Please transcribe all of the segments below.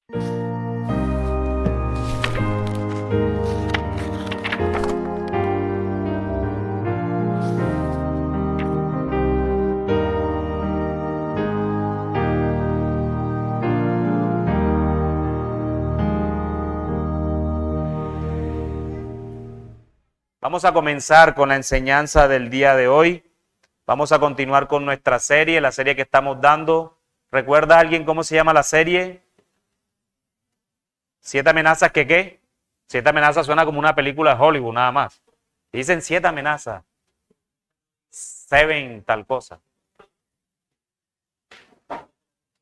Vamos a comenzar con la enseñanza del día de hoy. Vamos a continuar con nuestra serie, la serie que estamos dando. ¿Recuerda alguien cómo se llama la serie? 7 amenazas que ¿qué? 7 amenazas suena como una película de Hollywood nada más. Dicen 7 amenazas. 7 tal cosa.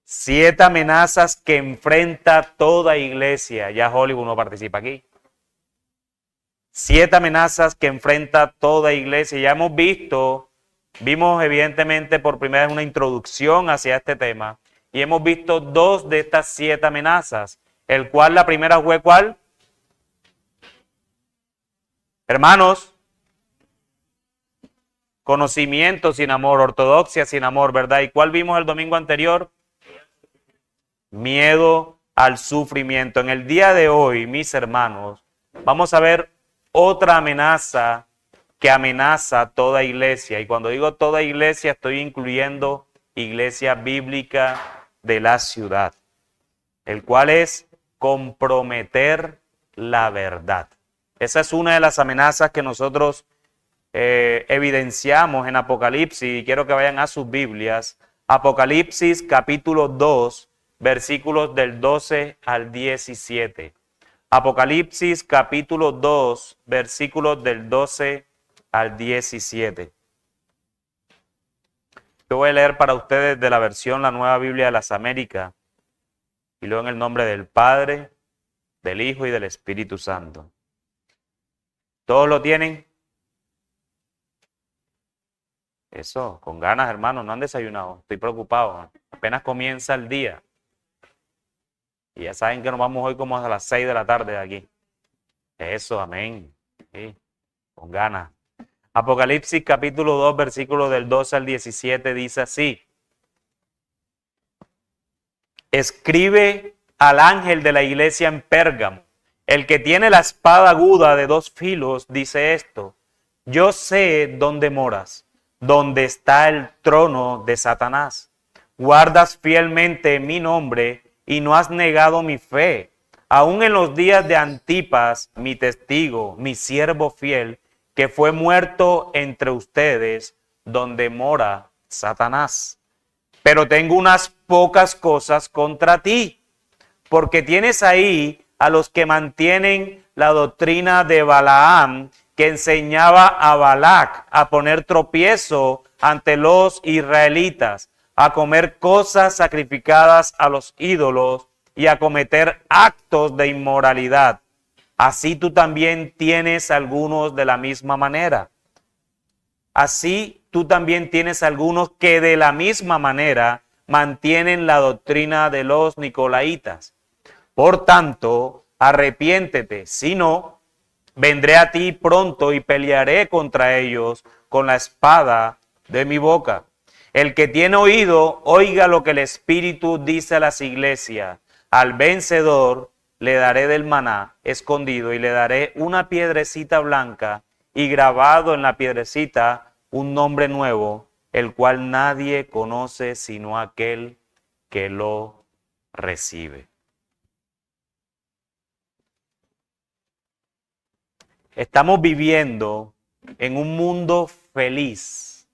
7 amenazas que enfrenta toda iglesia. Ya Hollywood no participa aquí. 7 amenazas que enfrenta toda iglesia. Ya vimos evidentemente por primera vez una introducción hacia este tema y hemos visto 2 de estas 7 amenazas, el cual la primera fue ¿cuál? Hermanos, conocimiento sin amor, ortodoxia sin amor, ¿verdad? ¿Y cuál vimos el domingo anterior? Miedo al sufrimiento. En el día de hoy, mis hermanos, vamos a ver otra amenaza que amenaza a toda iglesia. Y cuando digo toda iglesia, estoy incluyendo iglesia bíblica de la ciudad, el cual es comprometer la verdad. Esa es una de las amenazas que nosotros evidenciamos en Apocalipsis, y quiero que vayan a sus Biblias. Apocalipsis capítulo 2, versículos del 12 al 17. Apocalipsis capítulo 2, versículos del 12 al 17. Yo voy a leer para ustedes de la versión La Nueva Biblia de las Américas y luego en el nombre del Padre, del Hijo y del Espíritu Santo. ¿Todos lo tienen? Eso, con ganas, hermanos, no han desayunado. Estoy preocupado. Apenas comienza el día. Y ya saben que nos vamos hoy como a las 6 de la tarde de aquí. Eso, amén. Sí, con ganas. Apocalipsis capítulo 2, versículo del 12 al 17 dice así. Escribe al ángel de la iglesia en Pérgamo, el que tiene la espada aguda de 2 filos, dice esto. Yo sé dónde moras, donde está el trono de Satanás. Guardas fielmente mi nombre y no has negado mi fe. Aún en los días de Antipas, mi testigo, mi siervo fiel, que fue muerto entre ustedes, donde mora Satanás. Pero tengo unas pocas cosas contra ti, porque tienes ahí a los que mantienen la doctrina de Balaam, que enseñaba a Balac a poner tropiezo ante los israelitas, a comer cosas sacrificadas a los ídolos y a cometer actos de inmoralidad. Así tú también tienes algunos de la misma manera. Así tú también tienes algunos que de la misma manera mantienen la doctrina de los nicolaitas. Por tanto, arrepiéntete, si no, vendré a ti pronto y pelearé contra ellos con la espada de mi boca. El que tiene oído, oiga lo que el Espíritu dice a las iglesias. Al vencedor le daré del maná escondido y le daré una piedrecita blanca y grabado en la piedrecita un nombre nuevo, el cual nadie conoce sino aquel que lo recibe. Estamos viviendo en un mundo feliz,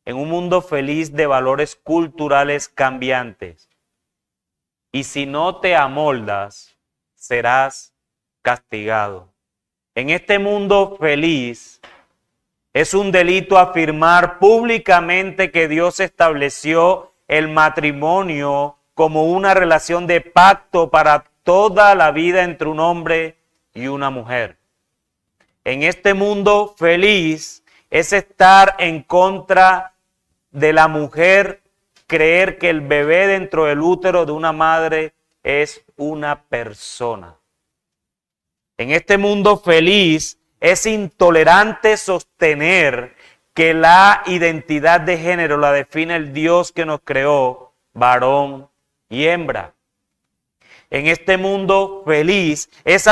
de valores culturales cambiantes. Y si no te amoldas, serás castigado. En este mundo feliz, es un delito afirmar públicamente que Dios estableció el matrimonio como una relación de pacto para toda la vida entre un hombre y una mujer. En este mundo feliz es estar en contra de la mujer, creer que el bebé dentro del útero de una madre es una persona. En este mundo feliz es intolerante sostener que la identidad de género la define el Dios que nos creó, varón y hembra. En este mundo feliz es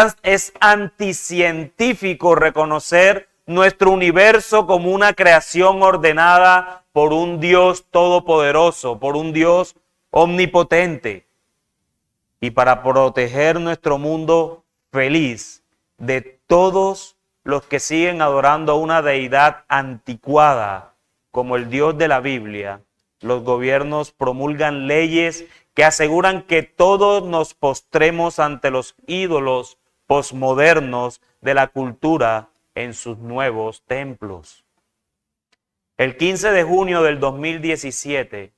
anticientífico reconocer nuestro universo como una creación ordenada por un Dios todopoderoso, por un Dios omnipotente. Y para proteger nuestro mundo feliz de todos los que siguen adorando a una deidad anticuada como el Dios de la Biblia, los gobiernos promulgan leyes que aseguran que todos nos postremos ante los ídolos posmodernos de la cultura en sus nuevos templos. El 15 de junio del 2017,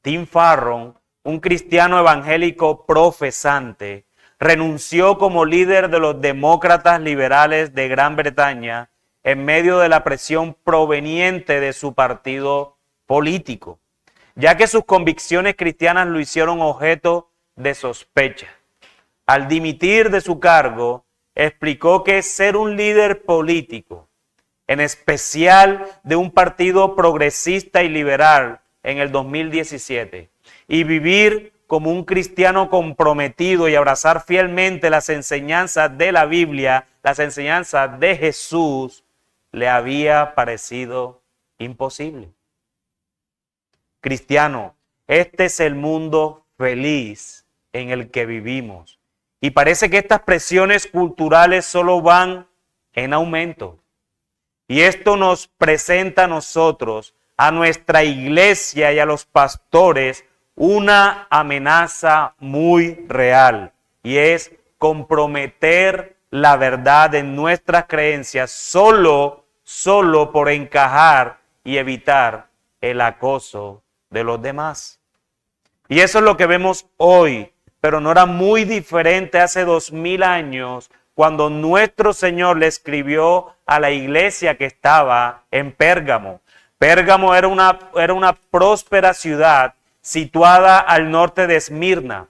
Tim Farron, un cristiano evangélico profesante, renunció como líder de los demócratas liberales de Gran Bretaña en medio de la presión proveniente de su partido político, ya que sus convicciones cristianas lo hicieron objeto de sospecha. Al dimitir de su cargo, explicó que ser un líder político, en especial de un partido progresista y liberal en el 2017, y vivir como un cristiano comprometido y abrazar fielmente las enseñanzas de la Biblia, las enseñanzas de Jesús, le había parecido imposible. Cristiano, este es el mundo feliz en el que vivimos. Y parece que estas presiones culturales solo van en aumento. Y esto nos presenta a nosotros, a nuestra iglesia y a los pastores, una amenaza muy real. Y es comprometer la verdad en nuestras creencias solo por encajar y evitar el acoso de los demás. Y eso es lo que vemos hoy, pero no era muy diferente hace 2000 años cuando nuestro Señor le escribió a la iglesia que estaba en Pérgamo. Pérgamo era una próspera ciudad situada al norte de Esmirna.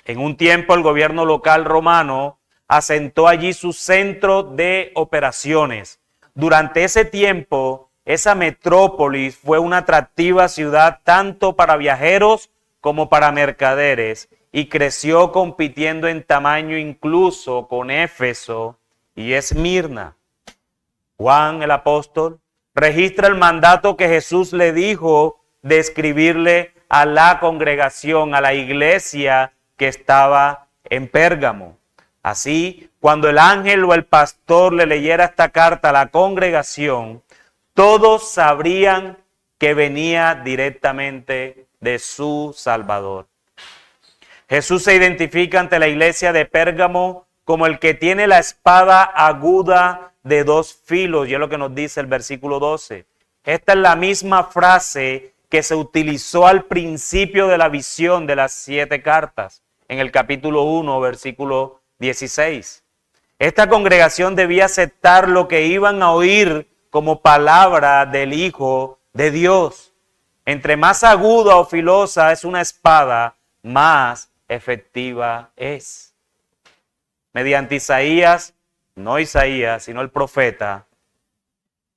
En un tiempo el gobierno local romano asentó allí su centro de operaciones. Durante ese tiempo, esa metrópolis fue una atractiva ciudad tanto para viajeros como para mercaderes y creció compitiendo en tamaño incluso con Éfeso y Esmirna. Juan el apóstol registra el mandato que Jesús le dijo de escribirle a la congregación, a la iglesia que estaba en Pérgamo. Así, cuando el ángel o el pastor le leyera esta carta a la congregación, todos sabrían que venía directamente de su Salvador. Jesús se identifica ante la iglesia de Pérgamo como el que tiene la espada aguda de dos filos, y es lo que nos dice el versículo 12. Esta es la misma frase que se utilizó al principio de la visión de las 7 cartas, en el capítulo 1, versículo 16. Esta congregación debía aceptar lo que iban a oír como palabra del Hijo de Dios. Entre más aguda o filosa es una espada, más efectiva es. Mediante Isaías, no Isaías, sino el profeta,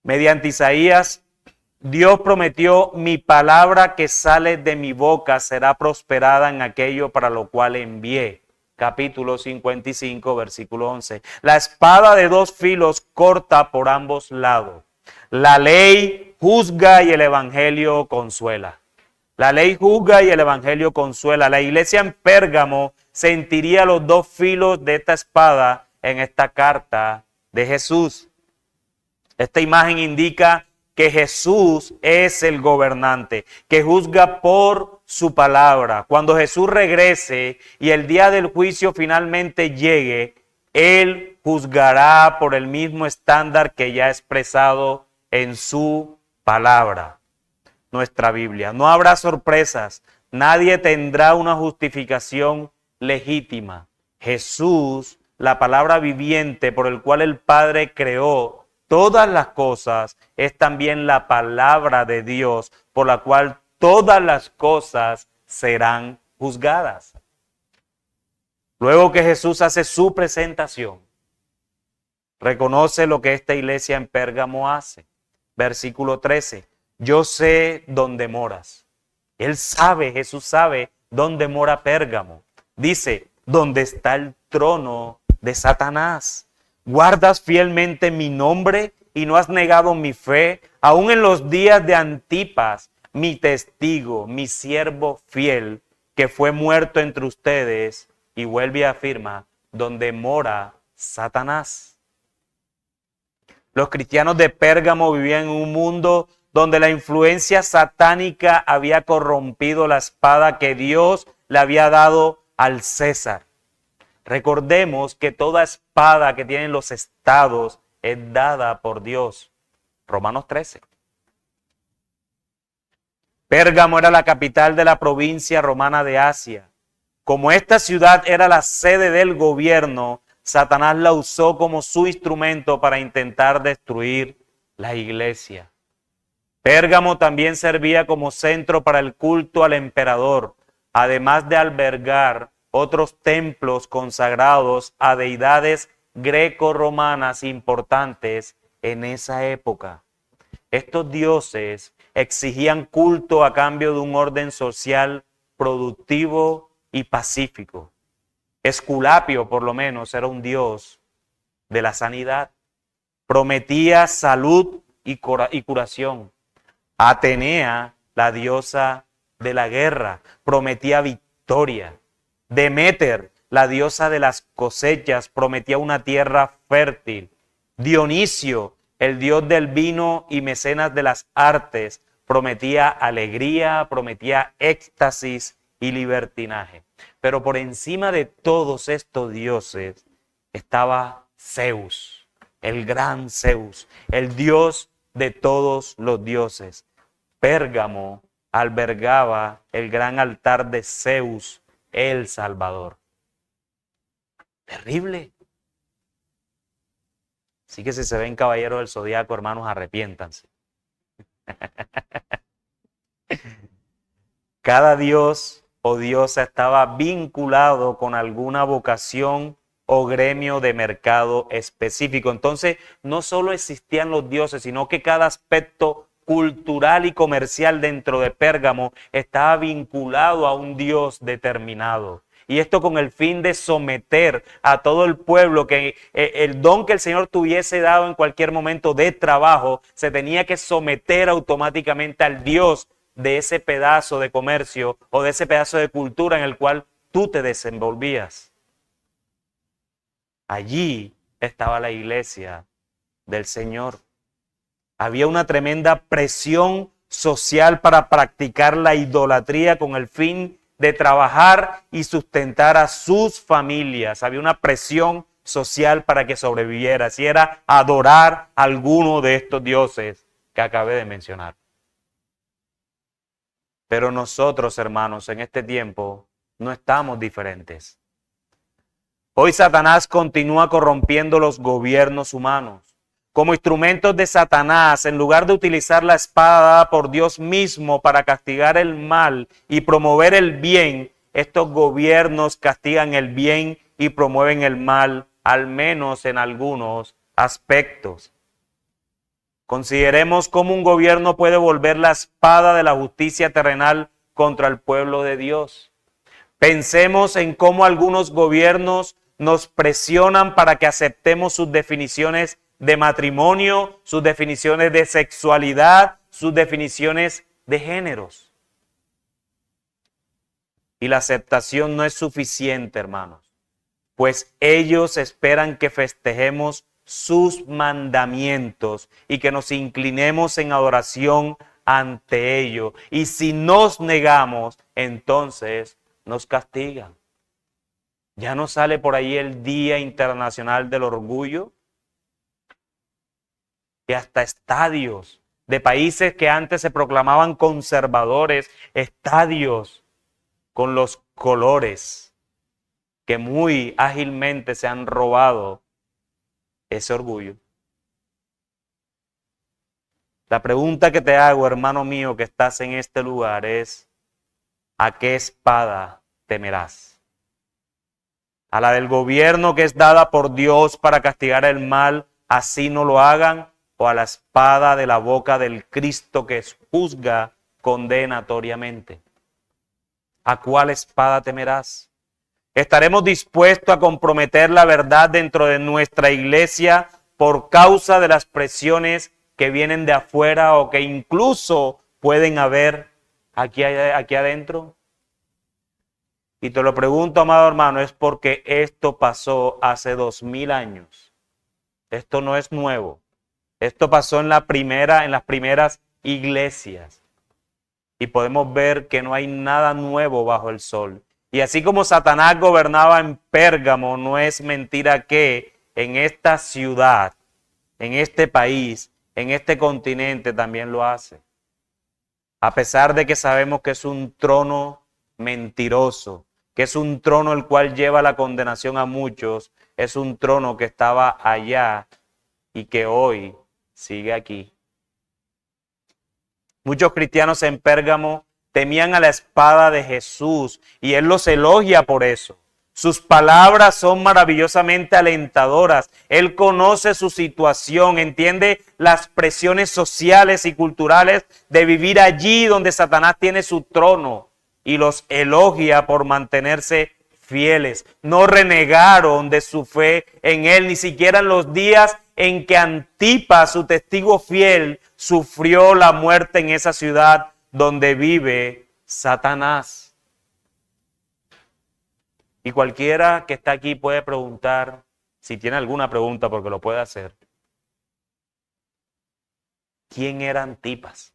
mediante Isaías, Dios prometió: mi palabra que sale de mi boca será prosperada en aquello para lo cual envié. Capítulo 55, versículo 11. La espada de dos filos corta por ambos lados. La ley juzga y el evangelio consuela. La ley juzga y el evangelio consuela. La iglesia en Pérgamo sentiría los dos filos de esta espada en esta carta de Jesús. Esta imagen indica que Jesús es el gobernante, que juzga por su palabra. Cuando Jesús regrese y el día del juicio finalmente llegue, Él juzgará por el mismo estándar que ya ha expresado en su palabra, nuestra Biblia. No habrá sorpresas, nadie tendrá una justificación legítima. Jesús, la palabra viviente por el cual el Padre creó todas las cosas, es también la palabra de Dios por la cual todas las cosas serán juzgadas. Luego que Jesús hace su presentación, reconoce lo que esta iglesia en Pérgamo hace. Versículo 13, yo sé dónde moras. Él sabe, Jesús sabe dónde mora Pérgamo. Dice, donde está el trono de Satanás. Guardas fielmente mi nombre y no has negado mi fe, aun en los días de Antipas, mi testigo, mi siervo fiel, que fue muerto entre ustedes, y vuelve y afirma, donde mora Satanás. Los cristianos de Pérgamo vivían en un mundo donde la influencia satánica había corrompido la espada que Dios le había dado al César. Recordemos que toda espada que tienen los estados es dada por Dios. Romanos 13. Pérgamo era la capital de la provincia romana de Asia. Como esta ciudad era la sede del gobierno, Satanás la usó como su instrumento para intentar destruir la iglesia. Pérgamo también servía como centro para el culto al emperador, además de albergar otros templos consagrados a deidades greco-romanas importantes en esa época. Estos dioses exigían culto a cambio de un orden social productivo y pacífico. Esculapio, por lo menos, era un dios de la sanidad. Prometía salud y curación. Atenea, la diosa de la guerra, prometía victoria. Deméter, la diosa de las cosechas, prometía una tierra fértil. Dionisio, el dios del vino y mecenas de las artes, prometía alegría, prometía éxtasis y libertinaje. Pero por encima de todos estos dioses estaba Zeus, el gran Zeus, el dios de todos los dioses. Pérgamo albergaba el gran altar de Zeus, el Salvador. Terrible. Así que si se ven caballeros del zodiaco, hermanos, arrepiéntanse. Cada dios o diosa estaba vinculado con alguna vocación o gremio de mercado específico. Entonces, no solo existían los dioses, sino que cada aspecto cultural y comercial dentro de Pérgamo estaba vinculado a un dios determinado. Y esto con el fin de someter a todo el pueblo, que el don que el Señor tuviese dado en cualquier momento de trabajo, se tenía que someter automáticamente al Dios de ese pedazo de comercio o de ese pedazo de cultura en el cual tú te desenvolvías. Allí estaba la iglesia del Señor. Había una tremenda presión social para practicar la idolatría con el fin de trabajar y sustentar a sus familias. Había una presión social para que sobreviviera, si era adorar a alguno de estos dioses que acabé de mencionar. Pero nosotros, hermanos, en este tiempo no estamos diferentes. Hoy Satanás continúa corrompiendo los gobiernos humanos. Como instrumentos de Satanás, en lugar de utilizar la espada dada por Dios mismo para castigar el mal y promover el bien, estos gobiernos castigan el bien y promueven el mal, al menos en algunos aspectos. Consideremos cómo un gobierno puede volver la espada de la justicia terrenal contra el pueblo de Dios. Pensemos en cómo algunos gobiernos nos presionan para que aceptemos sus definiciones de matrimonio, sus definiciones de sexualidad, sus definiciones de géneros. Y la aceptación no es suficiente, hermanos, pues ellos esperan que festejemos sus mandamientos y que nos inclinemos en adoración ante ellos. Y si nos negamos, entonces nos castigan. Ya no sale por ahí el Día Internacional del Orgullo. Y hasta estadios de países que antes se proclamaban conservadores, estadios con los colores que muy ágilmente se han robado ese orgullo. La pregunta que te hago, hermano mío, que estás en este lugar es: ¿a qué espada temerás? ¿A la del gobierno que es dada por Dios para castigar el mal, así no lo hagan? ¿O a la espada de la boca del Cristo que juzga condenatoriamente? ¿A cuál espada temerás? ¿Estaremos dispuestos a comprometer la verdad dentro de nuestra iglesia por causa de las presiones que vienen de afuera o que incluso pueden haber aquí adentro? Y te lo pregunto, amado hermano, es porque esto pasó hace 2000 años. Esto no es nuevo. Esto pasó en las primeras iglesias. Y podemos ver que no hay nada nuevo bajo el sol. Y así como Satanás gobernaba en Pérgamo, no es mentira que en esta ciudad, en este país, en este continente también lo hace. A pesar de que sabemos que es un trono mentiroso, que es un trono el cual lleva la condenación a muchos, es un trono que estaba allá y que hoy sigue aquí. Muchos cristianos en Pérgamo temían a la espada de Jesús y Él los elogia por eso. Sus palabras son maravillosamente alentadoras. Él conoce su situación, entiende las presiones sociales y culturales de vivir allí donde Satanás tiene su trono y los elogia por mantenerse fieles. No renegaron de su fe en Él, ni siquiera en los días en que Antipas, su testigo fiel, sufrió la muerte en esa ciudad donde vive Satanás. Y cualquiera que está aquí puede preguntar, si tiene alguna pregunta, porque lo puede hacer, ¿quién era Antipas?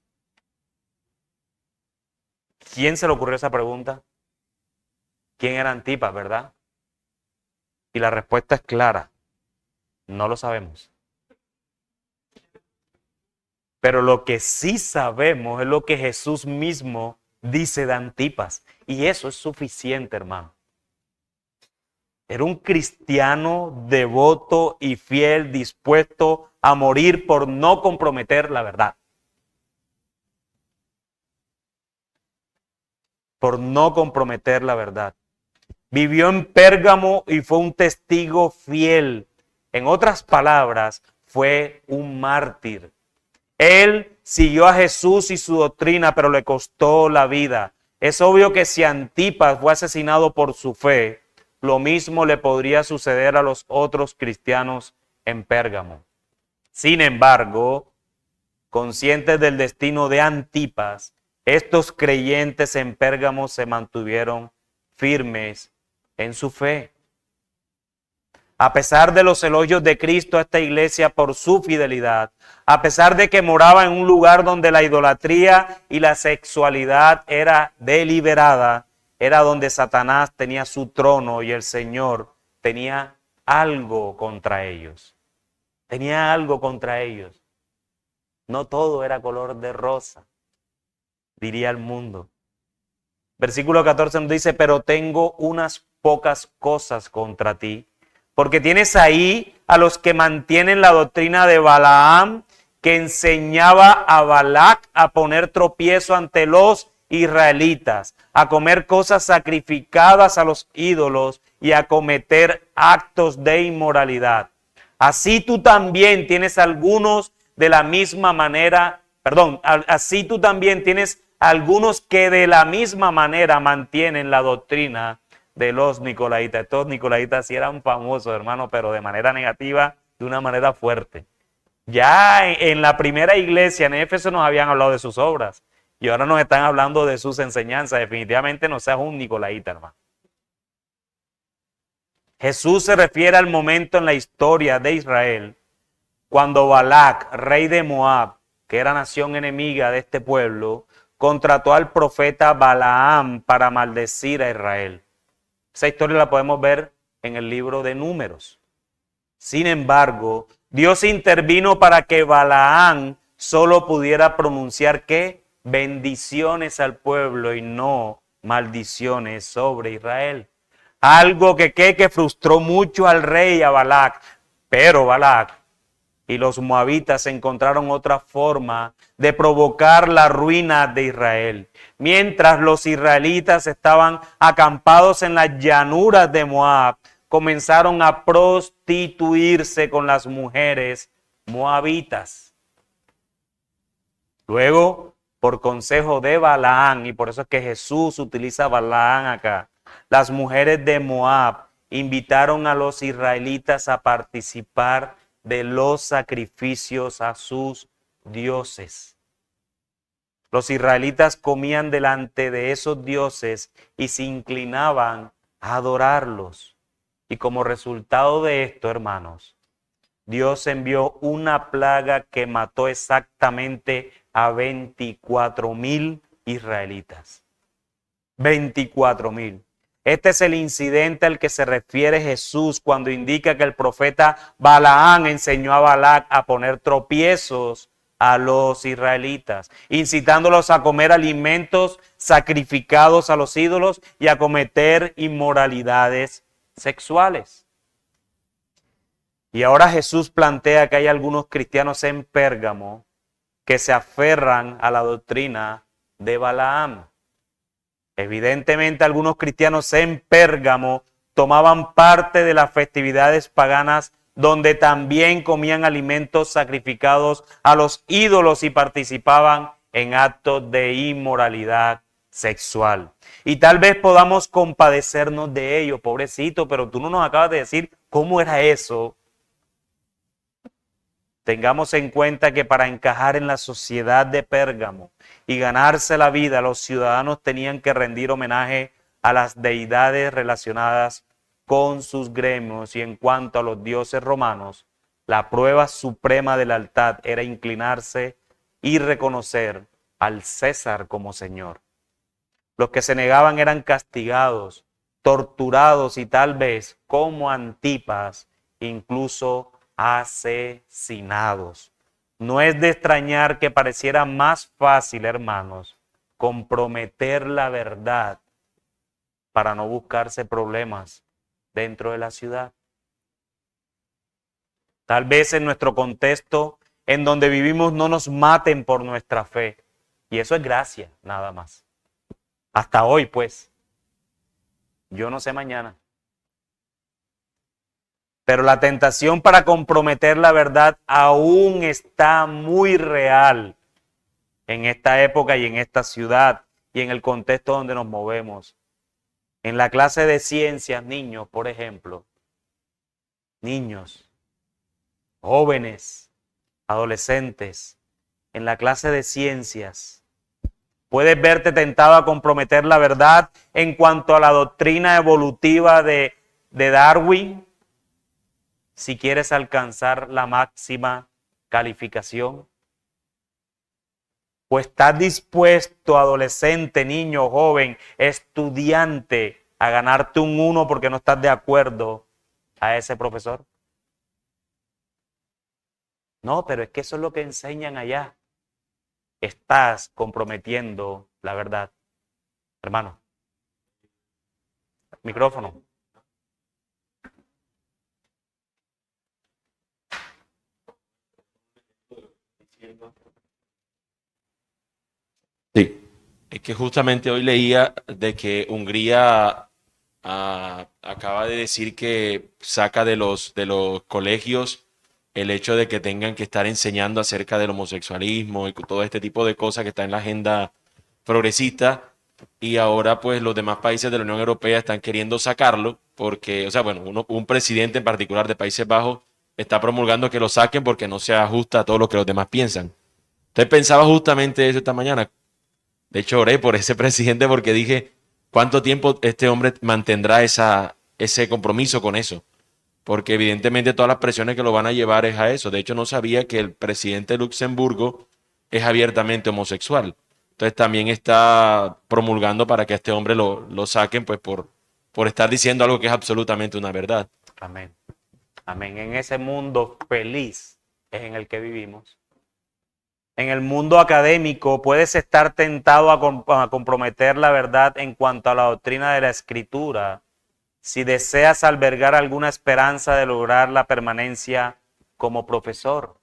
¿Quién se le ocurrió esa pregunta? ¿Quién era Antipas, verdad? Y la respuesta es clara, no lo sabemos. Pero lo que sí sabemos es lo que Jesús mismo dice de Antipas. Y eso es suficiente, hermano. Era un cristiano devoto y fiel, dispuesto a morir por no comprometer la verdad. Por no comprometer la verdad. Vivió en Pérgamo y fue un testigo fiel. En otras palabras, fue un mártir. Él siguió a Jesús y su doctrina, pero le costó la vida. Es obvio que si Antipas fue asesinado por su fe, lo mismo le podría suceder a los otros cristianos en Pérgamo. Sin embargo, conscientes del destino de Antipas, estos creyentes en Pérgamo se mantuvieron firmes en su fe. A pesar de los elogios de Cristo a esta iglesia por su fidelidad, a pesar de que moraba en un lugar donde la idolatría y la sexualidad era deliberada, era donde Satanás tenía su trono y el Señor tenía algo contra ellos. Tenía algo contra ellos. No todo era color de rosa, diría el mundo. Versículo 14 nos dice, pero tengo unas pocas cosas contra ti, porque tienes ahí a los que mantienen la doctrina de Balaam, que enseñaba a Balac a poner tropiezo ante los israelitas, a comer cosas sacrificadas a los ídolos y a cometer actos de inmoralidad. Así tú también tienes algunos de la misma manera, así tú también tienes algunos que de la misma manera mantienen la doctrina de los nicolaitas. Estos nicolaitas sí eran famosos, hermano, pero de manera negativa, de una manera fuerte. Ya en la primera iglesia en Éfeso nos habían hablado de sus obras y ahora nos están hablando de sus enseñanzas. Definitivamente no seas un nicolaita, hermano. Jesús se refiere al momento en la historia de Israel cuando Balac, rey de Moab, que era nación enemiga de este pueblo, contrató al profeta Balaam para maldecir a Israel. Esa historia la podemos ver en el libro de Números. Sin embargo, Dios intervino para que Balaam solo pudiera pronunciar ¿qué? Bendiciones al pueblo y no maldiciones sobre Israel. Algo que frustró mucho al rey, a Balac. Pero Balac y los moabitas encontraron otra forma de provocar la ruina de Israel. Mientras los israelitas estaban acampados en las llanuras de Moab, comenzaron a prostituirse con las mujeres moabitas. Luego, por consejo de Balaam, y por eso es que Jesús utiliza Balaam acá, Las mujeres de Moab invitaron a los israelitas a participar de los sacrificios a sus dioses. Los israelitas comían delante de esos dioses y se inclinaban a adorarlos. Y como resultado de esto, hermanos, Dios envió una plaga que mató exactamente a 24,000 israelitas. 24,000. Este es el incidente al que se refiere Jesús cuando indica que el profeta Balaán enseñó a Balac a poner tropiezos a los israelitas, incitándolos a comer alimentos sacrificados a los ídolos y a cometer inmoralidades sexuales. Y ahora Jesús plantea que hay algunos cristianos en Pérgamo que se aferran a la doctrina de Balaam. Evidentemente, algunos cristianos en Pérgamo tomaban parte de las festividades paganas donde también comían alimentos sacrificados a los ídolos y participaban en actos de inmoralidad sexual. Y tal vez podamos compadecernos de ello, pobrecito, pero tú no nos acabas de decir cómo era eso. Tengamos en cuenta que para encajar en la sociedad de Pérgamo y ganarse la vida, los ciudadanos tenían que rendir homenaje a las deidades relacionadas con sus gremios, y en cuanto a los dioses romanos, la prueba suprema de lealtad era inclinarse y reconocer al César como Señor. Los que se negaban eran castigados, torturados y tal vez, como Antipas, incluso asesinados. No es de extrañar que pareciera más fácil, hermanos, comprometer la verdad para no buscarse problemas dentro de la ciudad. Tal vez en nuestro contexto, en donde vivimos, no nos maten por nuestra fe. Y eso es gracia, nada más. Hasta hoy, pues. Yo no sé mañana. Pero la tentación para comprometer la verdad aún está muy real en esta época y en esta ciudad y en el contexto donde nos movemos. En la clase de ciencias, niños, por ejemplo, niños, jóvenes, adolescentes, en la clase de ciencias, puedes verte tentado a comprometer la verdad en cuanto a la doctrina evolutiva de Darwin, si quieres alcanzar la máxima calificación. ¿O estás dispuesto, adolescente, niño, joven, estudiante, a ganarte un 1 porque no estás de acuerdo a ese profesor? No, pero es que eso es lo que enseñan allá. Estás comprometiendo la verdad. Hermano, micrófono. Sí, es que justamente hoy leía de que Hungría acaba de decir que saca de los colegios el hecho de que tengan que estar enseñando acerca del homosexualismo y todo este tipo de cosas que está en la agenda progresista, y ahora pues los demás países de la Unión Europea están queriendo sacarlo porque, o sea, bueno, un presidente en particular de Países Bajos está promulgando que lo saquen porque no se ajusta a todo lo que los demás piensan. Entonces pensaba justamente eso esta mañana. De hecho, oré por ese presidente porque dije, ¿cuánto tiempo este hombre mantendrá ese compromiso con eso? Porque evidentemente todas las presiones que lo van a llevar es a eso. De hecho, no sabía que el presidente de Luxemburgo es abiertamente homosexual. Entonces también está promulgando para que a este hombre lo saquen, pues por estar diciendo algo que es absolutamente una verdad. Amén. Amén. En ese mundo feliz es en el que vivimos. En el mundo académico puedes estar tentado a comprometer la verdad en cuanto a la doctrina de la Escritura si deseas albergar alguna esperanza de lograr la permanencia como profesor.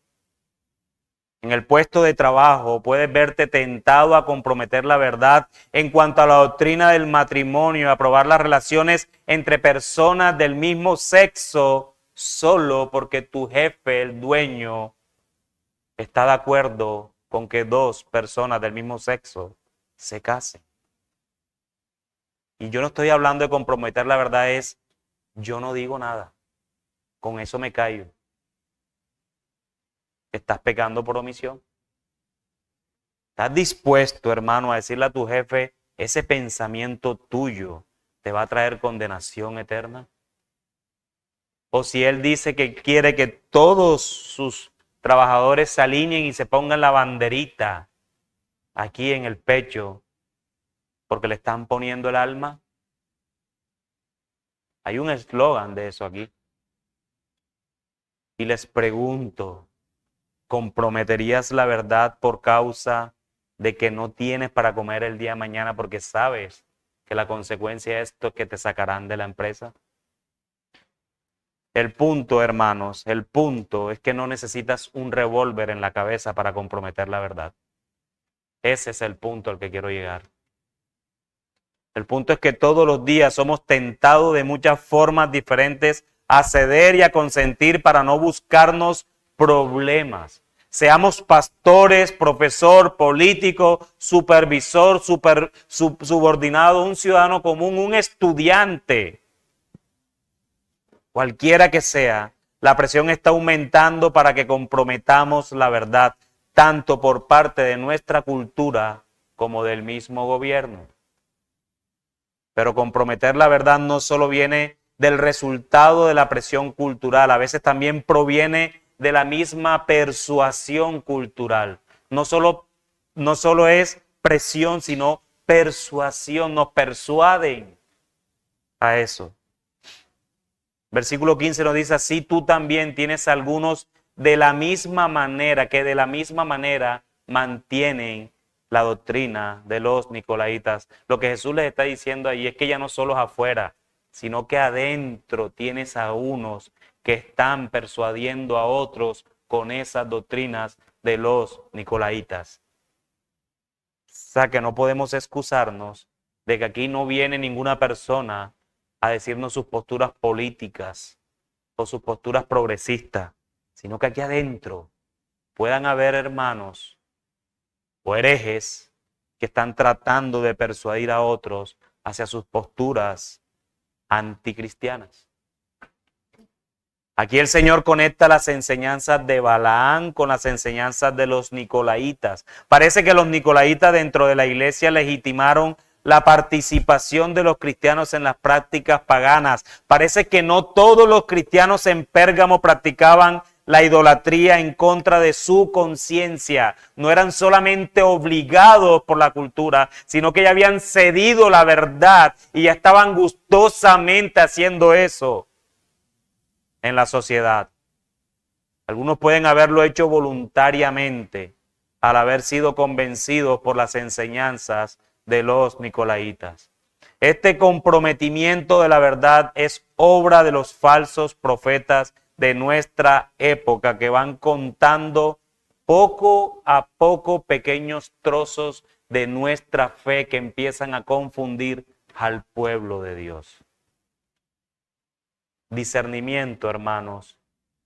En el puesto de trabajo puedes verte tentado a comprometer la verdad en cuanto a la doctrina del matrimonio, a aprobar las relaciones entre personas del mismo sexo solo porque tu jefe, el dueño, está de acuerdo con que dos personas del mismo sexo se casen. Y yo no estoy hablando de comprometer la verdad, es yo no digo nada. Con eso me callo. ¿Estás pecando por omisión? ¿Estás dispuesto, hermano, a decirle a tu jefe, ese pensamiento tuyo te va a traer condenación eterna? O si él dice que quiere que todos sus trabajadores se alineen y se pongan la banderita aquí en el pecho porque le están poniendo el alma. Hay un eslogan de eso aquí. Y les pregunto, ¿comprometerías la verdad por causa de que no tienes para comer el día de mañana porque sabes que la consecuencia de esto es que te sacarán de la empresa? El punto, hermanos, el punto es que no necesitas un revólver en la cabeza para comprometer la verdad. Ese es el punto al que quiero llegar. El punto es que todos los días somos tentados de muchas formas diferentes a ceder y a consentir para no buscarnos problemas. Seamos pastores, profesor, político, supervisor, subordinado, un ciudadano común, un estudiante. Cualquiera que sea, la presión está aumentando para que comprometamos la verdad, tanto por parte de nuestra cultura como del mismo gobierno. Pero comprometer la verdad no solo viene del resultado de la presión cultural, a veces también proviene de la misma persuasión cultural. No solo es presión, sino persuasión, nos persuaden a eso. Versículo 15 nos dice, así tú también tienes algunos de la misma manera, que de la misma manera mantienen la doctrina de los nicolaitas. Lo que Jesús les está diciendo ahí es que ya no solo es afuera, sino que adentro tienes a unos que están persuadiendo a otros con esas doctrinas de los nicolaitas. O sea que no podemos excusarnos de que aquí no viene ninguna persona a decirnos sus posturas políticas o sus posturas progresistas, sino que aquí adentro puedan haber hermanos o herejes que están tratando de persuadir a otros hacia sus posturas anticristianas. Aquí el Señor conecta las enseñanzas de Balaán con las enseñanzas de los nicolaitas. Parece que los nicolaitas dentro de la iglesia legitimaron la participación de los cristianos en las prácticas paganas. Parece que no todos los cristianos en Pérgamo practicaban la idolatría en contra de su conciencia. No eran solamente obligados por la cultura, sino que ya habían cedido la verdad y ya estaban gustosamente haciendo eso en la sociedad. Algunos pueden haberlo hecho voluntariamente al haber sido convencidos por las enseñanzas de los nicolaitas. Este comprometimiento de la verdad es obra de los falsos profetas de nuestra época que van contando poco a poco pequeños trozos de nuestra fe que empiezan a confundir al pueblo de Dios. Discernimiento, hermanos,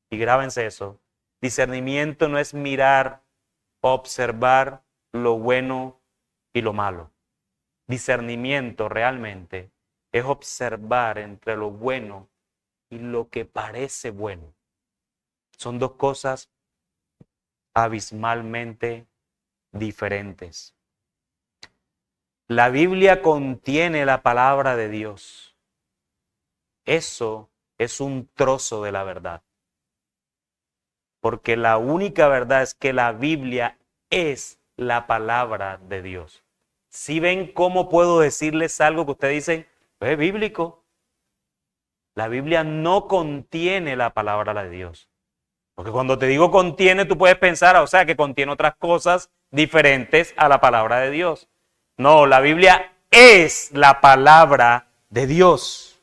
y grábense eso. Discernimiento no es mirar, observar lo bueno y lo malo. Discernimiento realmente es observar entre lo bueno y lo que parece bueno. Son dos cosas abismalmente diferentes. La Biblia contiene la palabra de Dios. Eso es un trozo de la verdad. Porque la única verdad es que la Biblia es la palabra de Dios. Si ven cómo puedo decirles algo que ustedes dicen, es bíblico. La Biblia no contiene la palabra de Dios. Porque cuando te digo contiene, tú puedes pensar, o sea, que contiene otras cosas diferentes a la palabra de Dios. No, la Biblia es la palabra de Dios.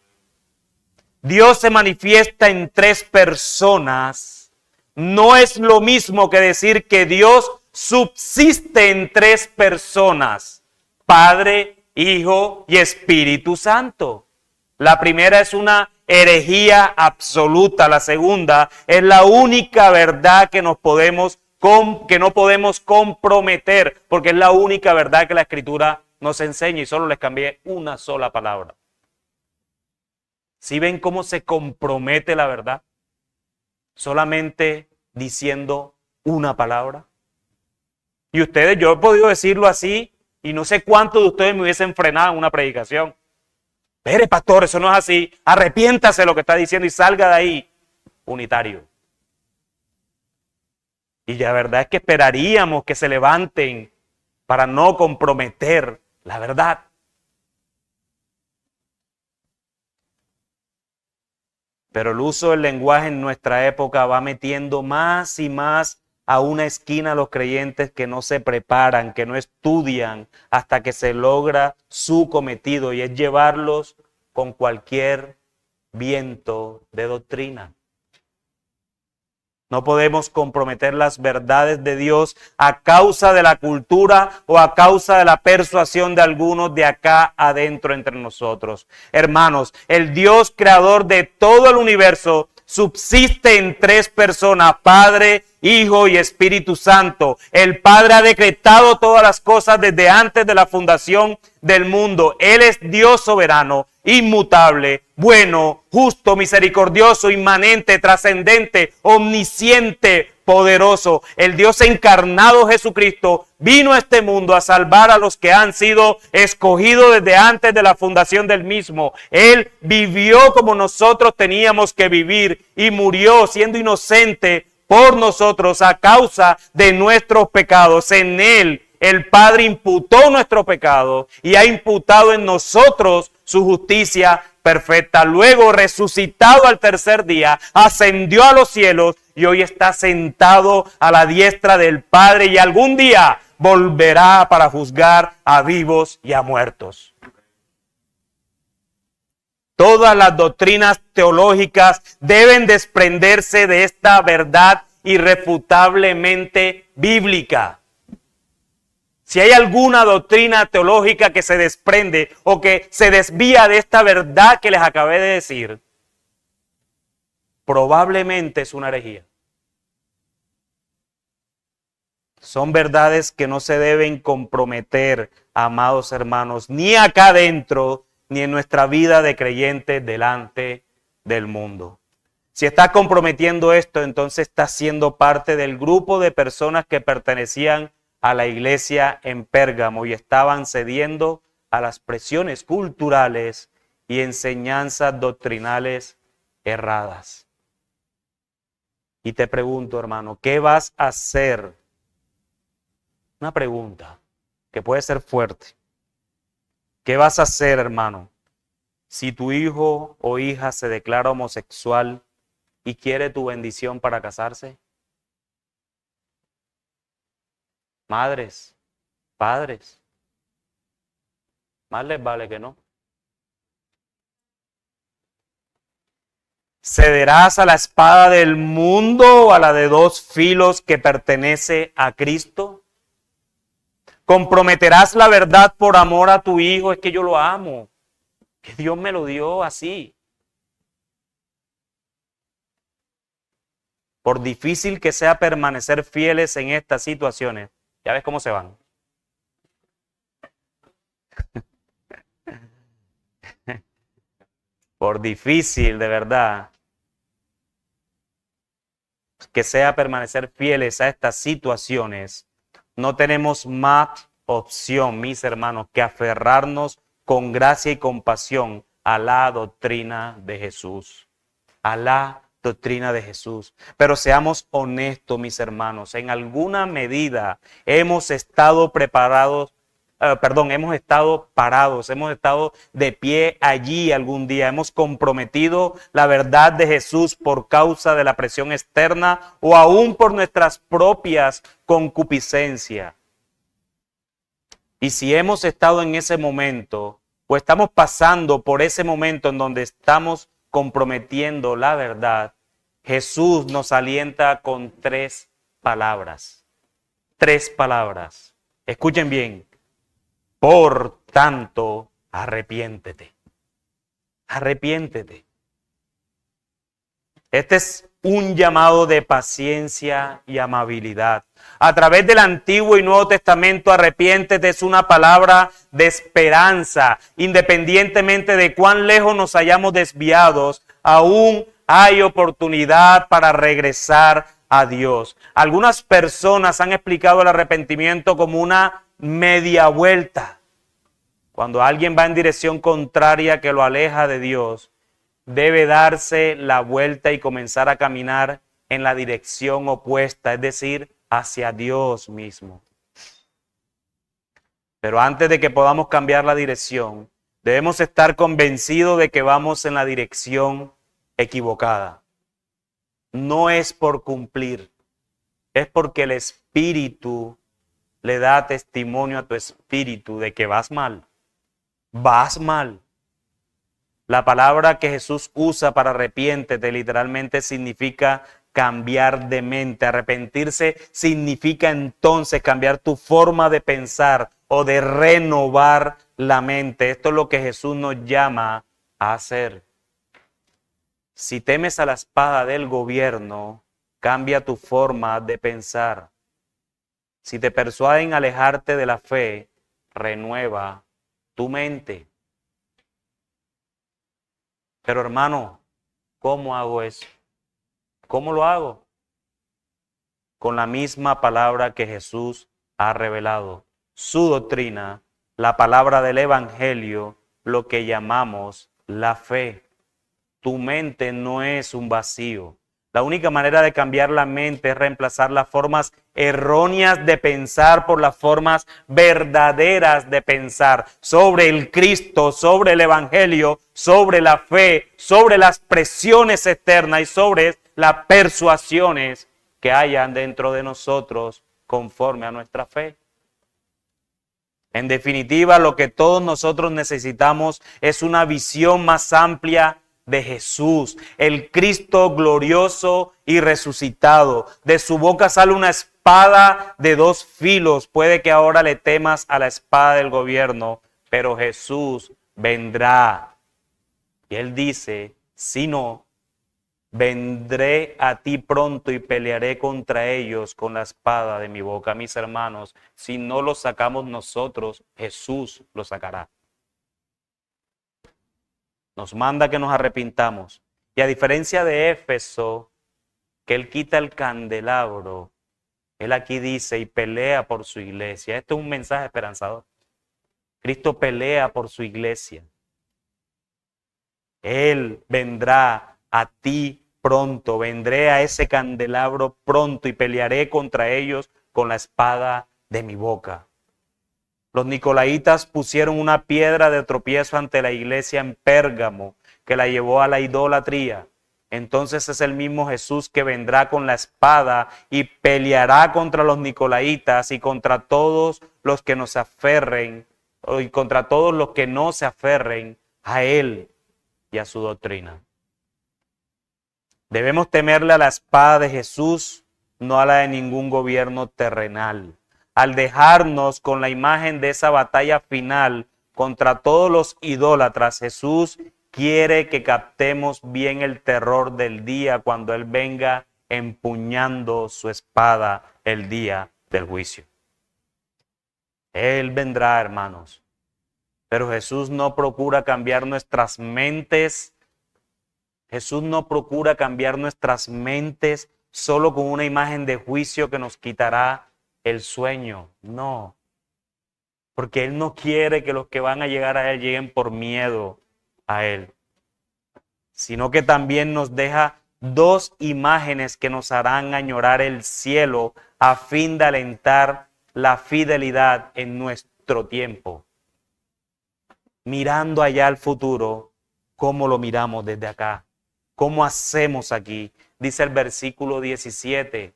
Dios se manifiesta en tres personas. No es lo mismo que decir que Dios subsiste en tres personas: Padre, Hijo y Espíritu Santo. La primera es una herejía absoluta. La segunda es la única verdad que no podemos comprometer, porque es la única verdad que la Escritura nos enseña y solo les cambié una sola palabra. ¿Sí ven cómo se compromete la verdad? Solamente diciendo una palabra. Y ustedes, yo he podido decirlo así y no sé cuántos de ustedes me hubiesen frenado en una predicación. Mire, pastor, eso no es así. Arrepiéntase de lo que está diciendo y salga de ahí unitario. Y la verdad es que esperaríamos que se levanten para no comprometer la verdad. Pero el uso del lenguaje en nuestra época va metiendo más y más a una esquina a los creyentes que no se preparan, que no estudian hasta que se logra su cometido, y es llevarlos con cualquier viento de doctrina. No podemos comprometer las verdades de Dios a causa de la cultura o a causa de la persuasión de algunos de acá adentro entre nosotros. Hermanos, el Dios creador de todo el universo subsiste en tres personas: Padre, Hijo y Espíritu Santo. El Padre ha decretado todas las cosas desde antes de la fundación del mundo. Él es Dios soberano, inmutable, bueno, justo, misericordioso, inmanente, trascendente, omnisciente, poderoso. El Dios encarnado Jesucristo vino a este mundo a salvar a los que han sido escogidos desde antes de la fundación del mismo. Él vivió como nosotros teníamos que vivir y murió siendo inocente por nosotros a causa de nuestros pecados. En Él el Padre imputó nuestro pecado y ha imputado en nosotros su justicia perfecta. Luego, resucitado al tercer día, ascendió a los cielos y hoy está sentado a la diestra del Padre, y algún día volverá para juzgar a vivos y a muertos. Todas las doctrinas teológicas deben desprenderse de esta verdad irrefutablemente bíblica. Si hay alguna doctrina teológica que se desprende o que se desvía de esta verdad que les acabé de decir, probablemente es una herejía. Son verdades que no se deben comprometer, amados hermanos, ni acá adentro, ni en nuestra vida de creyentes delante del mundo. Si está comprometiendo esto, entonces está siendo parte del grupo de personas que pertenecían a la iglesia en Pérgamo y estaban cediendo a las presiones culturales y enseñanzas doctrinales erradas. Y te pregunto, hermano, ¿qué vas a hacer? Una pregunta que puede ser fuerte. ¿Qué vas a hacer, hermano, si tu hijo o hija se declara homosexual y quiere tu bendición para casarse? Madres, padres, más les vale que no. ¿Cederás a la espada del mundo o a la de dos filos que pertenece a Cristo? ¿Comprometerás la verdad por amor a tu hijo? Es que yo lo amo, que Dios me lo dio así. Por difícil que sea permanecer fieles en estas situaciones, ya ves cómo se van. Por difícil, de verdad, que sea permanecer fieles a estas situaciones, no tenemos más opción, mis hermanos, que aferrarnos con gracia y compasión a la doctrina de Jesús. A la doctrina de Jesús. Pero seamos honestos, mis hermanos, en alguna medida hemos estado parados, hemos estado de pie allí algún día, hemos comprometido la verdad de Jesús por causa de la presión externa o aún por nuestras propias concupiscencias. Y si hemos estado en ese momento o estamos pasando por ese momento en donde estamos comprometiendo la verdad, Jesús nos alienta con tres palabras. Tres palabras. Escuchen bien. Por tanto, arrepiéntete. Arrepiéntete. Esta es un llamado de paciencia y amabilidad. A través del Antiguo y Nuevo Testamento, arrepiéntete es una palabra de esperanza. Independientemente de cuán lejos nos hayamos desviados, aún hay oportunidad para regresar a Dios. Algunas personas han explicado el arrepentimiento como una media vuelta. Cuando alguien va en dirección contraria que lo aleja de Dios, debe darse la vuelta y comenzar a caminar en la dirección opuesta, es decir, hacia Dios mismo. Pero antes de que podamos cambiar la dirección, debemos estar convencidos de que vamos en la dirección equivocada. No es por cumplir, es porque el Espíritu le da testimonio a tu espíritu de que vas mal. Vas mal. La palabra que Jesús usa para arrepiéntete literalmente significa cambiar de mente. Arrepentirse significa entonces cambiar tu forma de pensar o de renovar la mente. Esto es lo que Jesús nos llama a hacer. Si temes a la espada del gobierno, cambia tu forma de pensar. Si te persuaden alejarte de la fe, renueva tu mente. Pero hermano, ¿cómo hago eso? ¿Cómo lo hago? Con la misma palabra que Jesús ha revelado. Su doctrina, la palabra del Evangelio, lo que llamamos la fe. Tu mente no es un vacío. La única manera de cambiar la mente es reemplazar las formas erróneas de pensar por las formas verdaderas de pensar sobre el Cristo, sobre el Evangelio, sobre la fe, sobre las presiones externas y sobre las persuasiones que hayan dentro de nosotros conforme a nuestra fe. En definitiva, lo que todos nosotros necesitamos es una visión más amplia de Jesús, el Cristo glorioso y resucitado. De su boca sale una espada de dos filos. Puede que ahora le temas a la espada del gobierno, pero Jesús vendrá. Y él dice, si no, vendré a ti pronto y pelearé contra ellos con la espada de mi boca. Mis hermanos, si no lo sacamos nosotros, Jesús lo sacará. Nos manda que nos arrepintamos. Y a diferencia de Éfeso, que él quita el candelabro, él aquí dice y pelea por su iglesia. Esto es un mensaje esperanzador. Cristo pelea por su iglesia. Él vendrá a ti pronto, vendré a ese candelabro pronto y pelearé contra ellos con la espada de mi boca. Los nicolaitas pusieron una piedra de tropiezo ante la iglesia en Pérgamo, que la llevó a la idolatría. Entonces es el mismo Jesús que vendrá con la espada y peleará contra los nicolaitas y contra todos los que nos aferren, y contra todos los que no se aferren a él y a su doctrina. Debemos temerle a la espada de Jesús, no a la de ningún gobierno terrenal. Al dejarnos con la imagen de esa batalla final contra todos los idólatras, Jesús quiere que captemos bien el terror del día cuando Él venga empuñando su espada el día del juicio. Él vendrá, hermanos, pero Jesús no procura cambiar nuestras mentes. Jesús no procura cambiar nuestras mentes solo con una imagen de juicio que nos quitará el sueño. No, porque Él no quiere que los que van a llegar a Él lleguen por miedo a Él, sino que también nos deja dos imágenes que nos harán añorar el cielo a fin de alentar la fidelidad en nuestro tiempo. Mirando allá al futuro, ¿cómo lo miramos desde acá? ¿Cómo hacemos aquí? Dice el versículo 17,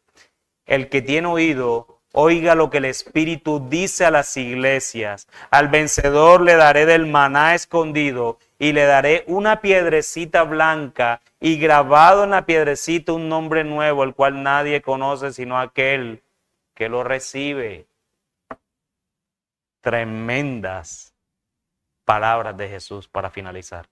el que tiene oído, oiga lo que el Espíritu dice a las iglesias. Al vencedor le daré del maná escondido y le daré una piedrecita blanca y grabado en la piedrecita un nombre nuevo, el cual nadie conoce sino aquel que lo recibe. Tremendas palabras de Jesús para finalizar.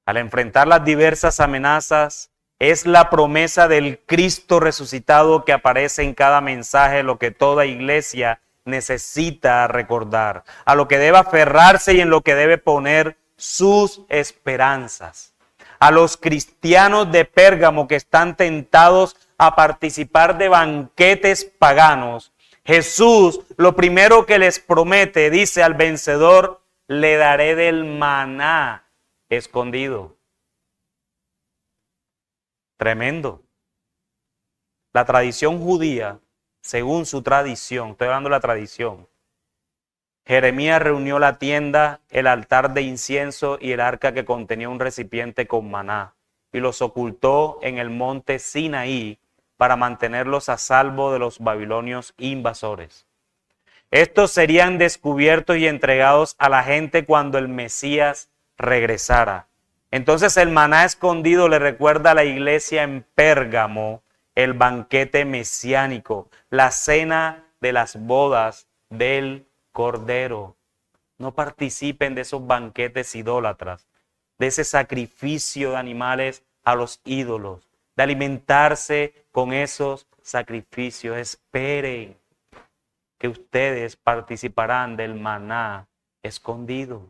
Al enfrentar las diversas amenazas, Es la promesa del Cristo resucitado que aparece en cada mensaje, lo que toda iglesia necesita recordar, a lo que debe aferrarse y en lo que debe poner sus esperanzas. A los cristianos de Pérgamo que están tentados a participar de banquetes paganos, Jesús lo primero que les promete, dice: al vencedor le daré del maná escondido. Tremendo. La tradición judía, según su tradición, estoy hablando de la tradición, Jeremías reunió la tienda, el altar de incienso y el arca que contenía un recipiente con maná, y los ocultó en el monte Sinaí para mantenerlos a salvo de los babilonios invasores. Estos serían descubiertos y entregados a la gente cuando el Mesías regresara. Entonces el maná escondido le recuerda a la iglesia en Pérgamo el banquete mesiánico, la cena de las bodas del Cordero. No participen de esos banquetes idólatras, de ese sacrificio de animales a los ídolos, de alimentarse con esos sacrificios. Esperen que ustedes participarán del maná escondido.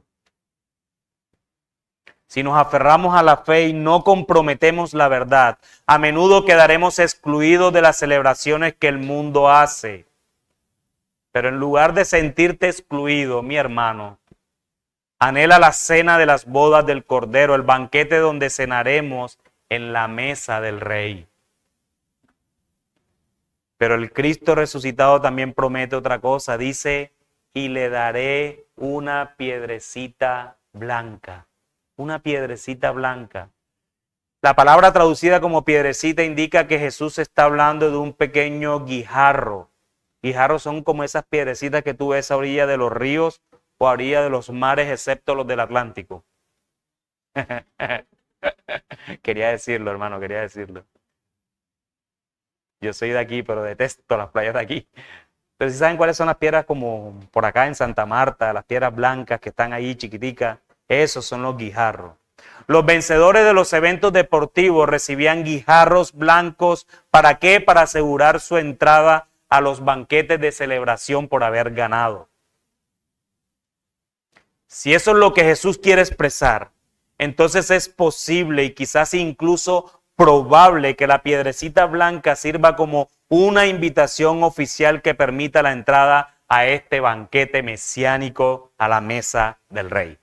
Si nos aferramos a la fe y no comprometemos la verdad, a menudo quedaremos excluidos de las celebraciones que el mundo hace. Pero en lugar de sentirte excluido, mi hermano, anhela la cena de las bodas del Cordero, el banquete donde cenaremos en la mesa del Rey. Pero el Cristo resucitado también promete otra cosa. Dice: y le daré una piedrecita blanca. Una piedrecita blanca. La palabra traducida como piedrecita indica que Jesús está hablando de un pequeño guijarro. Guijarros son como esas piedrecitas que tú ves a orilla de los ríos o a orilla de los mares, excepto los del Atlántico. Quería decirlo, hermano, quería decirlo. Yo soy de aquí, pero detesto las playas de aquí. Pero si saben cuáles son las piedras como por acá en Santa Marta, las piedras blancas que están ahí chiquiticas, esos son los guijarros. Los vencedores de los eventos deportivos recibían guijarros blancos. ¿Para qué? Para asegurar su entrada a los banquetes de celebración por haber ganado. Si eso es lo que Jesús quiere expresar, entonces es posible y quizás incluso probable que la piedrecita blanca sirva como una invitación oficial que permita la entrada a este banquete mesiánico, a la mesa del Rey.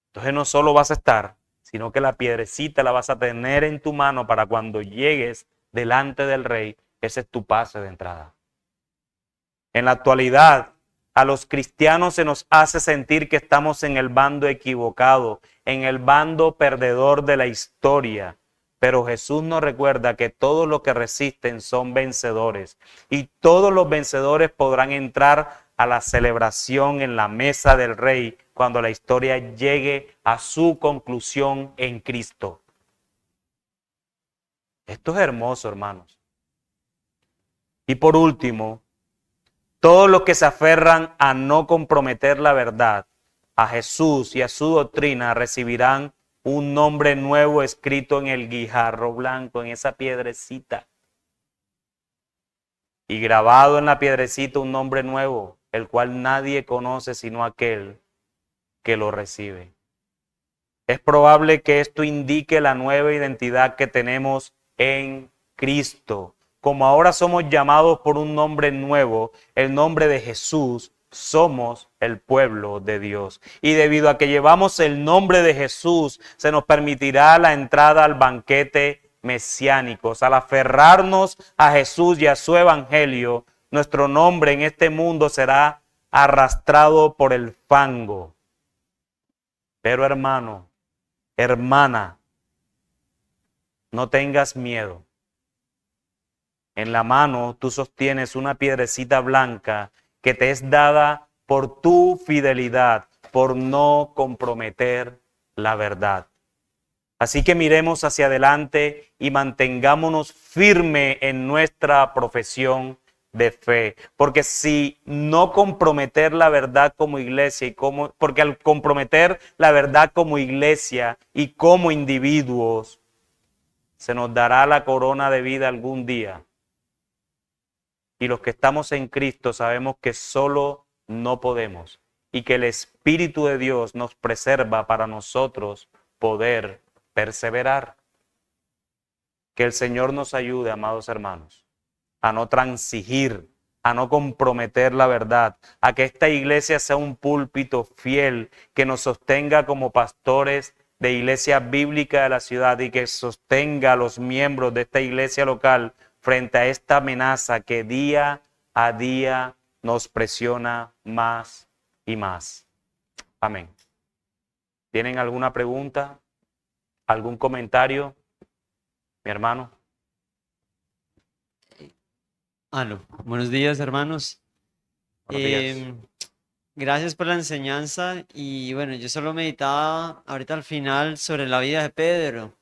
Entonces no solo vas a estar, sino que la piedrecita la vas a tener en tu mano para cuando llegues delante del Rey. Ese es tu pase de entrada. En la actualidad, a los cristianos se nos hace sentir que estamos en el bando equivocado, en el bando perdedor de la historia. Pero Jesús nos recuerda que todos los que resisten son vencedores y todos los vencedores podrán entrar a la celebración en la mesa del Rey cuando la historia llegue a su conclusión en Cristo. Esto es hermoso, hermanos. Y por último, todos los que se aferran a no comprometer la verdad, a Jesús y a su doctrina, recibirán un nombre nuevo escrito en el guijarro blanco, en esa piedrecita. Y grabado en la piedrecita un nombre nuevo, el cual nadie conoce sino aquel que lo recibe. Es probable que esto indique la nueva identidad que tenemos en Cristo. Como ahora somos llamados por un nombre nuevo, el nombre de Jesús, somos el pueblo de Dios. Y debido a que llevamos el nombre de Jesús, se nos permitirá la entrada al banquete mesiánico. Al aferrarnos a Jesús y a su evangelio, nuestro nombre en este mundo será arrastrado por el fango. Pero hermano, hermana, no tengas miedo. En la mano tú sostienes una piedrecita blanca que te es dada por tu fidelidad, por no comprometer la verdad. Así que miremos hacia adelante y mantengámonos firmes en nuestra profesión de fe. Porque si no comprometer la verdad como iglesia, porque al comprometer la verdad como iglesia y como individuos, se nos dará la corona de vida algún día. Y los que estamos en Cristo sabemos que solo no podemos y que el Espíritu de Dios nos preserva para nosotros poder perseverar. Que el Señor nos ayude, amados hermanos, a no transigir, a no comprometer la verdad, a que esta iglesia sea un púlpito fiel que nos sostenga como pastores de iglesia bíblica de la ciudad y que sostenga a los miembros de esta iglesia local frente a esta amenaza que día a día nos presiona más y más. Amén. ¿Tienen alguna pregunta? ¿Algún comentario, mi hermano? Aló, buenos días, hermanos. Buenos días. Gracias por la enseñanza y bueno, yo solo meditaba ahorita al final sobre la vida de Pedro,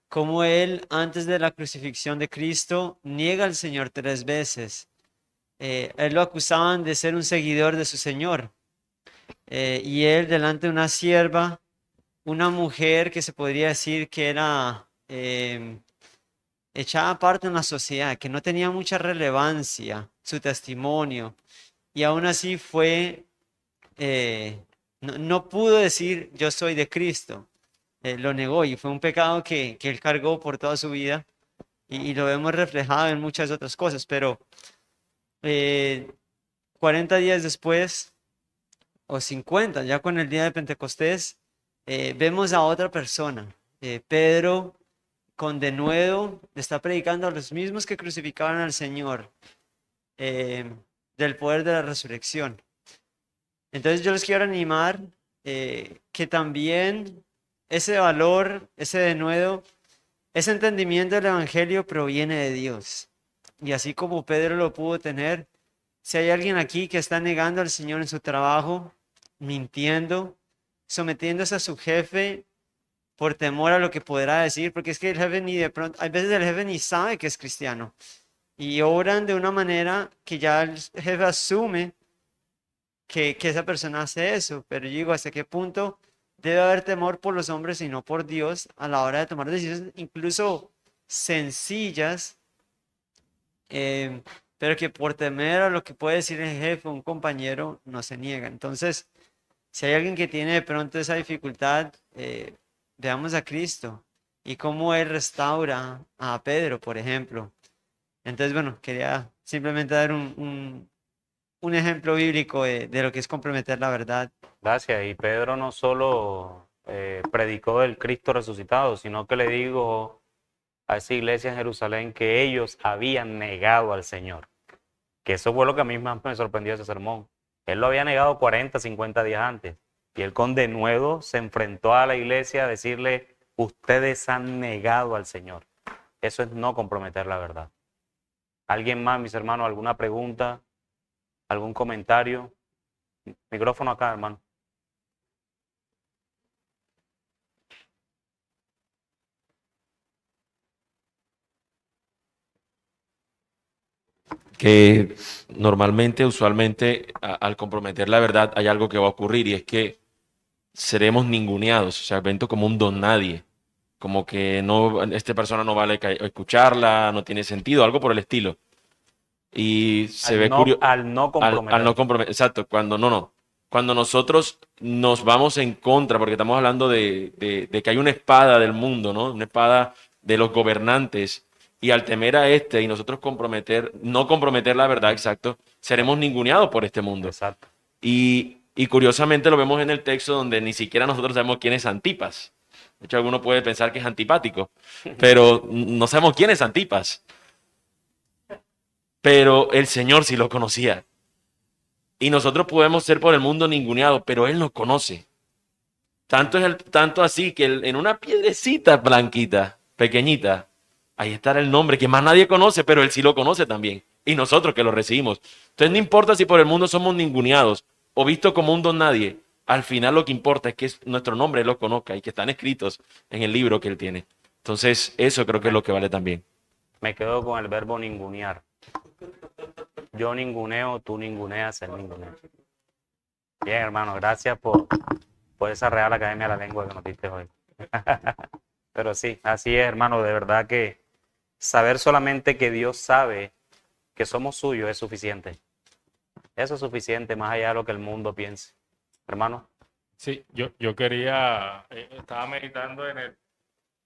cómo él antes de la crucifixión de Cristo niega al Señor 3 veces. Él lo acusaban de ser un seguidor de su Señor y él delante de una sierva, una mujer que se podría decir que era echada aparte en la sociedad, que no tenía mucha relevancia su testimonio y aún así no pudo decir yo soy de Cristo, lo negó y fue un pecado que él cargó por toda su vida y lo vemos reflejado en muchas otras cosas, pero 40 días después o 50, ya con el día de Pentecostés, vemos a otra persona, Pedro, con denuedo, está predicando a los mismos que crucificaban al Señor, del poder de la resurrección. Entonces yo les quiero animar que también ese valor, ese denuedo, ese entendimiento del Evangelio proviene de Dios. Y así como Pedro lo pudo tener, si hay alguien aquí que está negando al Señor en su trabajo, mintiendo, sometiéndose a su jefe por temor a lo que podrá decir, porque es que el jefe ni de pronto, hay veces el jefe ni sabe que es cristiano y obran de una manera que ya el jefe asume que esa persona hace eso, pero yo digo, ¿hasta qué punto debe haber temor por los hombres y no por Dios a la hora de tomar decisiones incluso sencillas, pero que por temer a lo que puede decir el jefe o un compañero no se niega? Entonces, si hay alguien que tiene de pronto esa dificultad, veamos a Cristo y cómo Él restaura a Pedro, por ejemplo. Entonces, bueno, quería simplemente dar un ejemplo bíblico de lo que es comprometer la verdad. Gracias. Y Pedro no solo predicó del Cristo resucitado, sino que le dijo a esa iglesia en Jerusalén que ellos habían negado al Señor. Que eso fue lo que a mí más me sorprendió ese sermón. Él lo había negado 40, 50 días antes. Y él con denuedo se enfrentó a la iglesia a decirle, ustedes han negado al Señor. Eso es no comprometer la verdad. ¿Alguien más, mis hermanos, alguna pregunta? ¿Algún comentario? Micrófono acá, hermano. Que normalmente, usualmente, al comprometer la verdad hay algo que va a ocurrir y es que seremos ninguneados, o sea, vento como un don nadie, como que no, esta persona no vale escucharla, no tiene sentido, algo por el estilo. Y se ve curioso Al no comprometer. al no comprometer, exacto, cuando nosotros nos vamos en contra, porque estamos hablando de que hay una espada del mundo, ¿no? Una espada de los gobernantes, y al temer a este y nosotros no comprometer la verdad, exacto, seremos ninguneados por este mundo. Exacto. Y curiosamente lo vemos en el texto donde ni siquiera nosotros sabemos quién es Antipas. De hecho, alguno puede pensar que es antipático, pero no sabemos quién es Antipas. Pero el Señor sí lo conocía. Y nosotros podemos ser por el mundo ninguneados, pero Él nos conoce. Tanto así que en una piedrecita blanquita, pequeñita, ahí está el nombre que más nadie conoce, pero Él sí lo conoce también. Y nosotros que lo recibimos. Entonces no importa si por el mundo somos ninguneados o vistos como un don nadie. Al final lo que importa es que nuestro nombre Él lo conozca y que están escritos en el libro que Él tiene. Entonces eso creo que es lo que vale también. Me quedo con el verbo ningunear. Yo ninguneo, tú ninguneas, él ningunea. Bien, hermano, gracias por esa Real Academia de la Lengua que nos diste hoy. Pero sí, así es, hermano, de verdad que saber solamente que Dios sabe que somos suyos es suficiente. Eso es suficiente, más allá de lo que el mundo piense. Hermano, Sí, yo quería, estaba meditando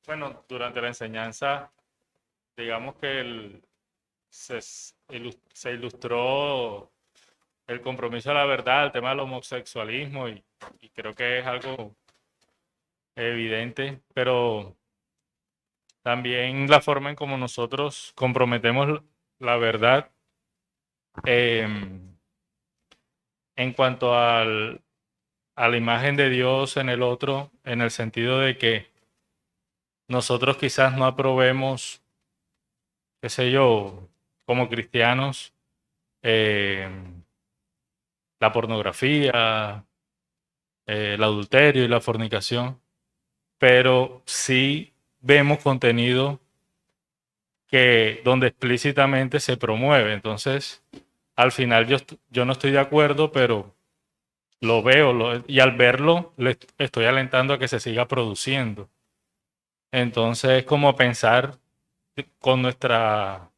bueno, durante la enseñanza, digamos que se ilustró el compromiso a la verdad, el tema del homosexualismo, y creo que es algo evidente, pero también la forma en como nosotros comprometemos la verdad en cuanto a la imagen de Dios en el otro, en el sentido de que nosotros quizás no aprobemos, qué sé yo, como cristianos, la pornografía, el adulterio y la fornicación, pero sí vemos contenido donde explícitamente se promueve. Entonces, al final yo no estoy de acuerdo, pero lo veo y al verlo le estoy alentando a que se siga produciendo. Entonces, es como pensar con nuestro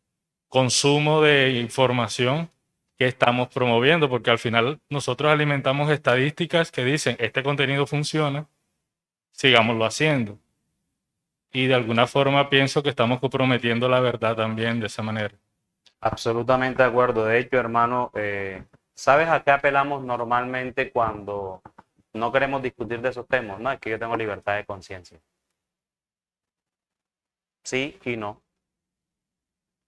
consumo de información que estamos promoviendo, porque al final nosotros alimentamos estadísticas que dicen, este contenido funciona, sigámoslo haciendo. Y de alguna forma pienso que estamos comprometiendo la verdad también de esa manera. absolutamente de acuerdo. De hecho, hermano, ¿sabes a qué apelamos normalmente cuando no queremos discutir de esos temas? No, es que yo tengo libertad de conciencia. Sí y no.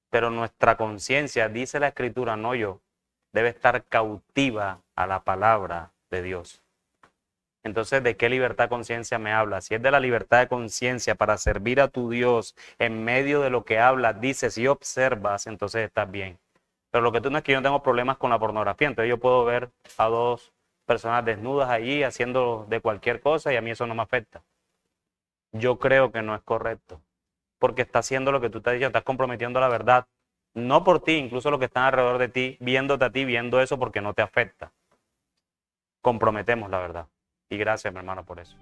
Pero nuestra conciencia, dice la Escritura, no yo, debe estar cautiva a la palabra de Dios. Entonces, ¿de qué libertad de conciencia me habla? Si es de la libertad de conciencia para servir a tu Dios en medio de lo que hablas, dices y observas, entonces estás bien. Pero lo que tú no es que yo no tengo problemas con la pornografía, entonces yo puedo ver a dos personas desnudas allí haciendo de cualquier cosa y a mí eso no me afecta. Yo creo que no es correcto, porque estás haciendo lo que tú te has dicho, estás comprometiendo la verdad, no por ti, incluso los que están alrededor de ti, viéndote a ti, viendo eso porque no te afecta. Comprometemos la verdad. Y gracias, mi hermano, por eso.